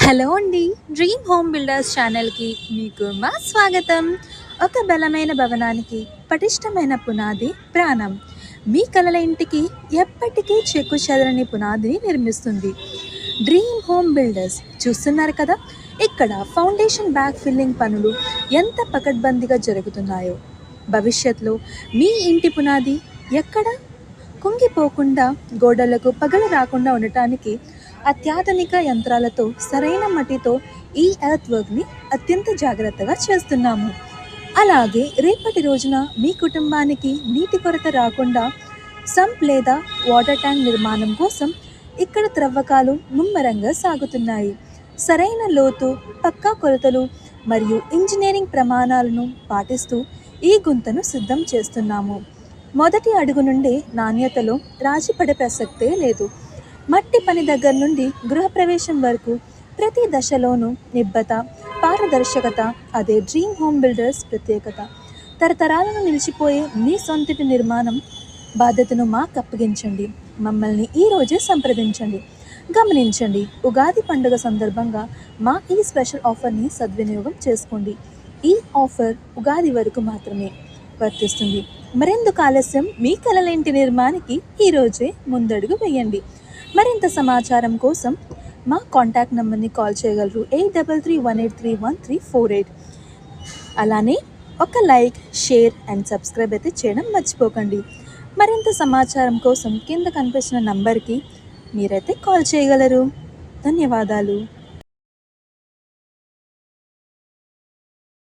Hello అండి. Dream home builders ఛానల్‌కి మీకు స్వాగతం. ఒక బలమైన భవనానికి పటిష్టమైన పునాది ప్రాణం. మీ కలల ఇంటికి ఎప్పటికీ చెక్కు చెదరని పునాదిని నిర్మిస్తుంది. డ్రీమ్ హోమ్ బిల్డర్స్ చూస్తున్నారు కదా! ఇక్కడ ఫౌండేషన్ బ్యాక్ ఫిల్లింగ్ పనులు ఎంత పకడ్బందీగా జరుగుతున్నాయో. భవిష్యత్తులో మీ ఇంటి పునాది ఎక్కడ కుంగిపోకుండా, గోడలకు పగలు రాకుండా ఉండటానికి అత్యాధునిక యంత్రాలతో, సరైన మట్టితో ఈ ఎర్త్ వర్క్ని అత్యంత జాగ్రత్తగా చేస్తున్నాము. అలాగే రేపటి రోజున మీ కుటుంబానికి నీటి కొరత రాకుండా సంప్ లేదా వాటర్ ట్యాంక్ నిర్మాణం కోసం ఇక్కడ త్రవ్వకాలు ముమ్మరంగా సాగుతున్నాయి. సరైన లోతు, పక్కా కొలతలు మరియు ఇంజనీరింగ్ ప్రమాణాలను పాటిస్తూ ఈ గుంతను సిద్ధం చేస్తున్నాము. మొదటి అడుగు నుండి నాణ్యతలో రాజీపడే ప్రసక్తే లేదు. మట్టి పని దగ్గర నుండి గృహప్రవేశం వరకు ప్రతి దశలోనూ నిబ్బత, పారదర్శకత అదే డ్రీమ్ హోమ్ బిల్డర్స్ ప్రత్యేకత. తరతరాలను నిలిచిపోయే మీ సొంతింటి నిర్మాణం బాధ్యతను మాకు అప్పగించండి. మమ్మల్ని ఈరోజే సంప్రదించండి. గమనించండి, ఉగాది పండుగ సందర్భంగా మా ఈ స్పెషల్ ఆఫర్ని సద్వినియోగం చేసుకోండి. ఈ ఆఫర్ ఉగాది వరకు మాత్రమే వర్తిస్తుంది. మరెందుకు ఆలస్యం? మీ కలల ఇంటి నిర్మాణానికి ఈరోజే ముందడుగు వేయండి. మరింత సమాచారం కోసం మా కాంటాక్ట్ నెంబర్ని కాల్ చేయగలరు 8331831348. అలానే ఒక లైక్, షేర్ అండ్ సబ్స్క్రైబ్ అయితే చేయడం మర్చిపోకండి. మరింత సమాచారం కోసం కింద కనిపిస్తున్న నంబర్కి మీరైతే కాల్ చేయగలరు. ధన్యవాదాలు.